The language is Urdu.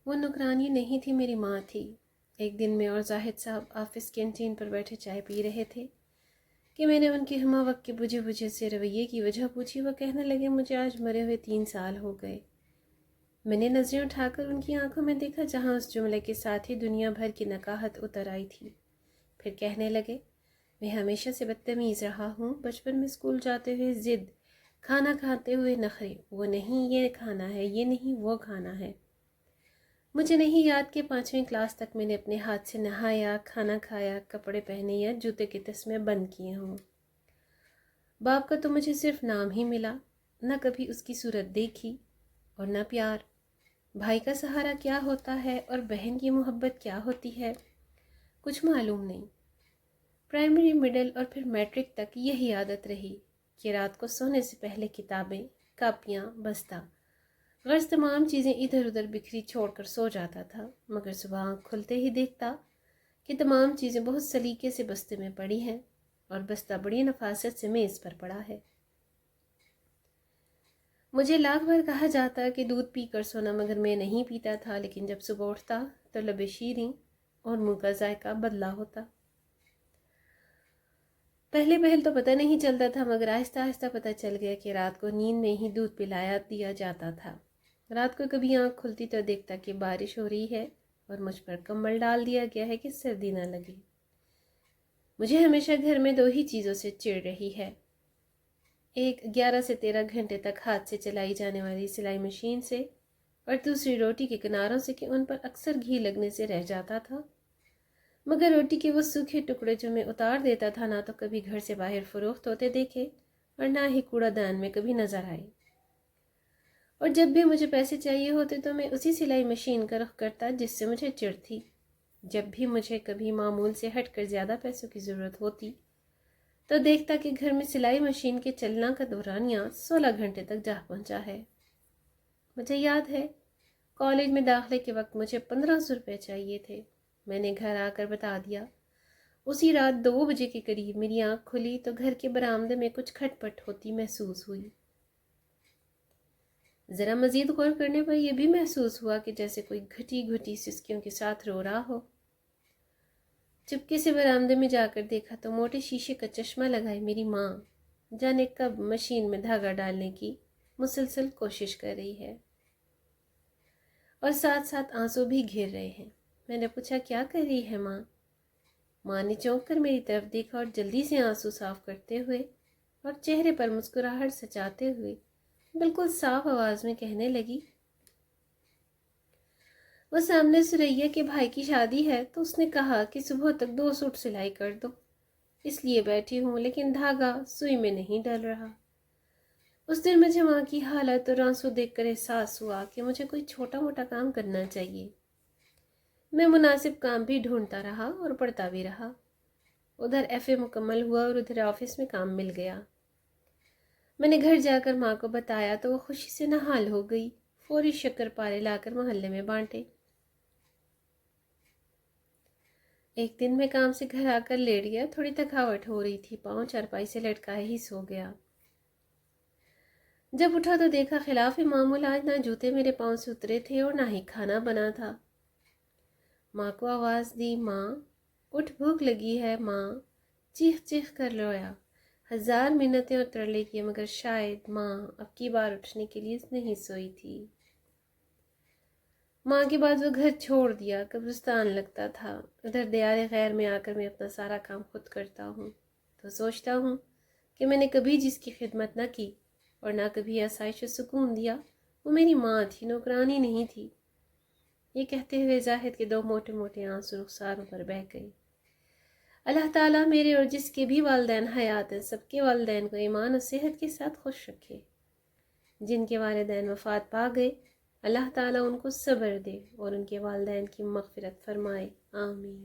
وہ نگرانی نہیں تھی، میری ماں تھی۔ ایک دن میں اور زاہد صاحب آفس کینٹین پر بیٹھے چائے پی رہے تھے کہ میں نے ان کے ہمہ وقت کے بجھے بجھے سے رویے کی وجہ پوچھی۔ وہ کہنے لگے مجھے آج مرے ہوئے 3 سال ہو گئے۔ میں نے نظریں اٹھا کر ان کی آنکھوں میں دیکھا جہاں اس جملے کے ساتھ ہی دنیا بھر کی نقاہت اتر آئی تھی۔ پھر کہنے لگے میں ہمیشہ سے بدتمیز رہا ہوں، بچپن میں اسکول جاتے ہوئے ضد، کھانا کھاتے ہوئے نخرے، وہ نہیں یہ کھانا ہے، یہ نہیں وہ کھانا ہے۔ مجھے نہیں یاد کہ 5ویں کلاس تک میں نے اپنے ہاتھ سے نہایا، کھانا کھایا، کپڑے پہنے یا جوتے کے تسمے بند کیے ہوں۔ باپ کا تو مجھے صرف نام ہی ملا، نہ کبھی اس کی صورت دیکھی اور نہ پیار۔ بھائی کا سہارا کیا ہوتا ہے اور بہن کی محبت کیا ہوتی ہے کچھ معلوم نہیں۔ پرائمری، مڈل اور پھر میٹرک تک یہی عادت رہی کہ رات کو سونے سے پہلے کتابیں، کاپیاں، بستہ، غرض تمام چیزیں ادھر ادھر بکھری چھوڑ کر سو جاتا تھا، مگر صبح آنکھ کھلتے ہی دیکھتا کہ تمام چیزیں بہت سلیقے سے بستے میں پڑی ہیں اور بستہ بڑی نفاست سے میز پر پڑا ہے۔ مجھے لاکھ بار کہا جاتا کہ دودھ پی کر سونا، مگر میں نہیں پیتا تھا، لیکن جب صبح اٹھتا تو لب شیریں اور منہ کا ذائقہ بدلا ہوتا۔ پہل تو پتہ نہیں چلتا تھا، مگر آہستہ آہستہ پتہ چل گیا کہ رات کو نیند میں ہی دودھ پلایا دیا جاتا تھا۔ رات کو کبھی آنکھ کھلتی تو دیکھتا کہ بارش ہو رہی ہے اور مجھ پر کمبل ڈال دیا گیا ہے کہ سردی نہ لگے۔ مجھے ہمیشہ گھر میں 2 ہی چیزوں سے چڑ رہی ہے، ایک 11 سے 13 گھنٹے تک ہاتھ سے چلائی جانے والی سلائی مشین سے، اور دوسری روٹی کے کناروں سے کہ ان پر اکثر گھی لگنے سے رہ جاتا تھا، مگر روٹی کے وہ سوکھے ٹکڑے جو میں اتار دیتا تھا نہ تو کبھی گھر سے باہر فروخت ہوتے دیکھے اور نہ ہی کوڑا دان میں کبھی نظر آئے۔ اور جب بھی مجھے پیسے چاہیے ہوتے تو میں اسی سلائی مشین کا رخ کرتا جس سے مجھے چڑ تھی۔ جب بھی مجھے کبھی معمول سے ہٹ کر زیادہ پیسوں کی ضرورت ہوتی تو دیکھتا کہ گھر میں سلائی مشین کے چلنا کا دورانیہ 16 گھنٹے تک جا پہنچا ہے۔ مجھے یاد ہے کالج میں داخلے کے وقت مجھے 1500 روپے چاہیے تھے۔ میں نے گھر آ کر بتا دیا۔ اسی رات 2 بجے کے قریب میری آنکھ کھلی تو گھر کے برآمدے میں کچھ کھٹ پٹ ہوتی محسوس ہوئی۔ ذرا مزید غور کرنے پر یہ بھی محسوس ہوا کہ جیسے کوئی گھٹی گھٹی سسکیوں کے ساتھ رو رہا ہو۔ چپکے سے برآمدے میں جا کر دیکھا تو موٹے شیشے کا چشمہ لگائے میری ماں جانے کب مشین میں دھاگا ڈالنے کی مسلسل کوشش کر رہی ہے اور ساتھ ساتھ آنسو بھی گھیر رہے ہیں۔ میں نے پوچھا کیا کر رہی ہے ماں؟ ماں نے چونک کر میری طرف دیکھا اور جلدی سے آنسو صاف کرتے ہوئے اور چہرے پر مسکراہٹ سجاتے ہوئے بالکل صاف آواز میں کہنے لگی، وہ سامنے سریا کے بھائی کی شادی ہے تو اس نے کہا کہ صبح تک 2 سوٹ سلائی کر دو، اس لیے بیٹھی ہوں، لیکن دھاگا سوئی میں نہیں ڈل رہا۔ اس دن مجھے ماں کی حالت اور آنسو دیکھ کر احساس ہوا کہ مجھے کوئی چھوٹا موٹا کام کرنا چاہیے۔ میں مناسب کام بھی ڈھونڈتا رہا اور پڑھتا بھی رہا۔ ادھر ایف اے مکمل ہوا اور ادھر آفس میں کام مل گیا۔ میں نے گھر جا کر ماں کو بتایا تو وہ خوشی سے نہال ہو گئی، فوری شکر پارے لا کر محلے میں بانٹے۔ ایک دن میں کام سے گھر آ کر لیٹ گیا، تھوڑی تھکاوٹ ہو رہی تھی، پاؤں چارپائی سے لٹکائے ہی سو گیا۔ جب اٹھا تو دیکھا خلاف معمول آج نہ جوتے میرے پاؤں سے اترے تھے اور نہ ہی کھانا بنا تھا۔ ماں کو آواز دی، ماں اٹھ بھوک لگی ہے ماں، چیخ چیخ کر رویا۔ 1000 منتیں اور ترلے کیے مگر شاید ماں اب کی بار اٹھنے کے لیے نہیں سوئی تھی۔ ماں کے بعد وہ گھر چھوڑ دیا، قبرستان لگتا تھا۔ ادھر دیار غیر میں آ کر میں اپنا سارا کام خود کرتا ہوں تو سوچتا ہوں کہ میں نے کبھی جس کی خدمت نہ کی اور نہ کبھی آسائش و سکون دیا وہ میری ماں تھی، نوکرانی نہیں تھی۔ یہ کہتے ہوئے زاہد کے 2 موٹے موٹے آنسو رخساروں پر بہہ گئے۔ اللہ تعالیٰ میرے اور جس کے بھی والدین حیات ہیں سب کے والدین کو ایمان اور صحت کے ساتھ خوش رکھے۔ جن کے والدین وفات پا گئے اللہ تعالیٰ ان کو صبر دے اور ان کے والدین کی مغفرت فرمائے، آمین۔